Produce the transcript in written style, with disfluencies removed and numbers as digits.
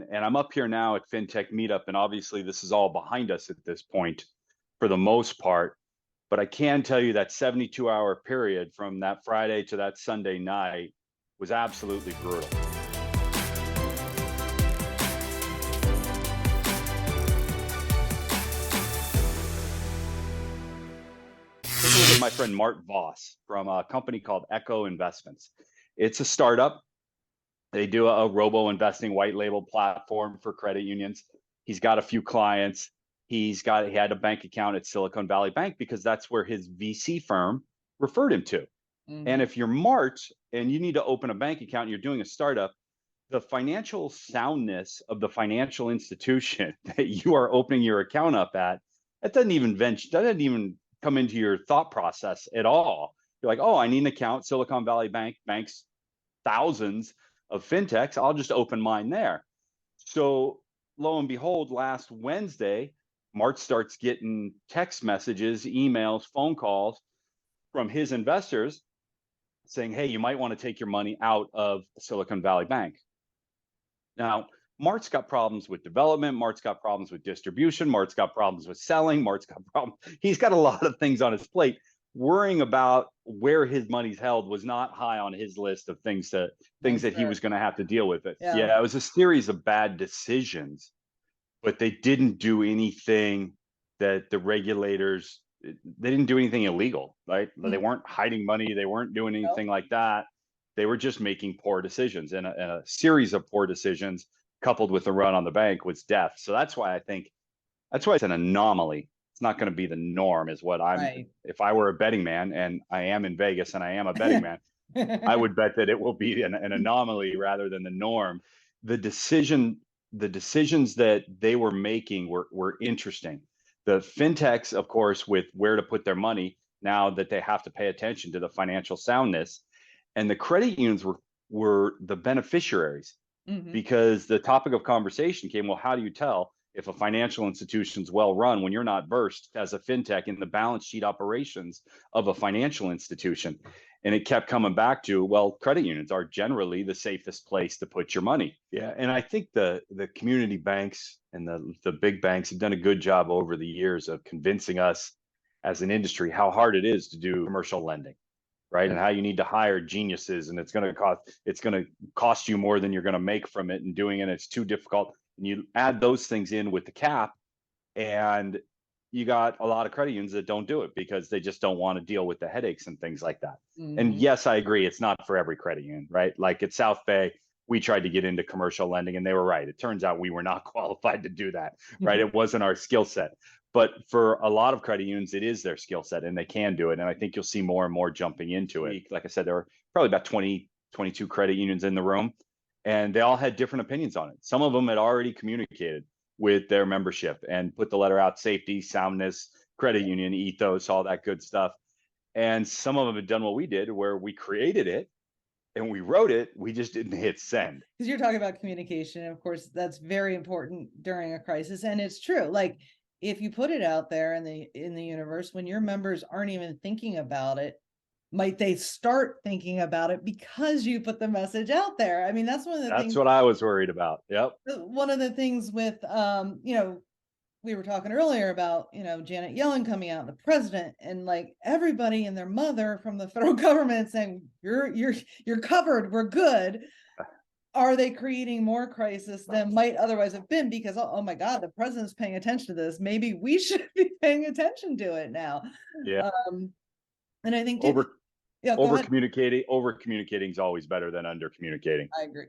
And I'm up here now at Fintech Meetup, and obviously this is all behind us at this point for the most part. But I can tell you that 72-hour period from that Friday to that Sunday night was absolutely brutal. Take a look at my friend Mart Voss from a company called Echo Investments. It's a startup. They do a robo-investing white label platform for credit unions. He's got a few clients. He had a bank account at Silicon Valley Bank because that's where his VC firm referred him to. And if you're Mart and you need to open a bank account and you're doing a startup, the financial soundness of the financial institution that you are opening your account up at, that doesn't even come into your thought process at all. You're like, oh, I need an account. Silicon Valley Bank banks thousands of fintechs. I'll just open mine there. So lo and behold, last Wednesday, Mart starts getting text messages, emails, phone calls from his investors saying, hey, you might want to take your money out of Silicon Valley Bank. Now, Mart's got problems with development. Mart's got problems with distribution. Mart's got problems with selling. Mart's got problems. He's got a lot of things on his plate. Worrying about where his money's held was not high on his list of things that he was going to have to deal with. Yeah, it was a series of bad decisions, but they didn't do anything that the regulators, they didn't do anything illegal, right? They weren't hiding money. They weren't doing anything like that. They were just making poor decisions, and a series of poor decisions coupled with the run on the bank was death. So that's why it's an anomaly. It's not going to be the norm, is what I'm. Right. If I were a betting man, and I am in Vegas and I am a betting man, I would bet that it will be an anomaly rather than the norm. The decisions that they were making were interesting. The fintechs, of course, with where to put their money, now that they have to pay attention to the financial soundness, and the credit unions were the beneficiaries, because the topic of conversation came, well, how do you tell if a financial institution's well run when you're not versed as a fintech in the balance sheet operations of a financial institution? And it kept coming back to, well, credit unions are generally the safest place to put your money. Yeah, and I think the community banks and the big banks have done a good job over the years of convincing us as an industry how hard it is to do commercial lending, right? And how you need to hire geniuses, and it's going to cost you more than you're going to make from it, and doing it, it's too difficult. And you add those things in with the cap, and you got a lot of credit unions that don't do it because they just don't want to deal with the headaches and things like that. And yes, I agree, it's not for every credit union, right? Like at South Bay, we tried to get into commercial lending and they were right. It turns out we were not qualified to do that, right? It wasn't our skill set. But for a lot of credit unions, it is their skill set and they can do it. And I think you'll see more and more jumping into it. Like I said, there were probably about 20, 22 credit unions in the room, and they all had different opinions on it. Some of them had already communicated with their membership and put the letter out: safety, soundness, credit union ethos, all that good stuff. And some of them had done what we did, where we created it and we wrote it, we just didn't hit send. Because you're talking about communication. Of course, that's very important during a crisis. And it's true. Like, if you put it out there in the universe, when your members aren't even thinking about it, might they start thinking about it because you put the message out there? I mean, that's one of the things. That's what I was worried about. Yep. One of the things with, we were talking earlier about, Janet Yellen coming out, the president, and like everybody and their mother from the federal government saying, you're covered, we're good. Are they creating more crisis than might otherwise have been? Because, oh my God, the president's paying attention to this. Maybe we should be paying attention to it now. Yeah. And I think over communicating is always better than under communicating. I agree.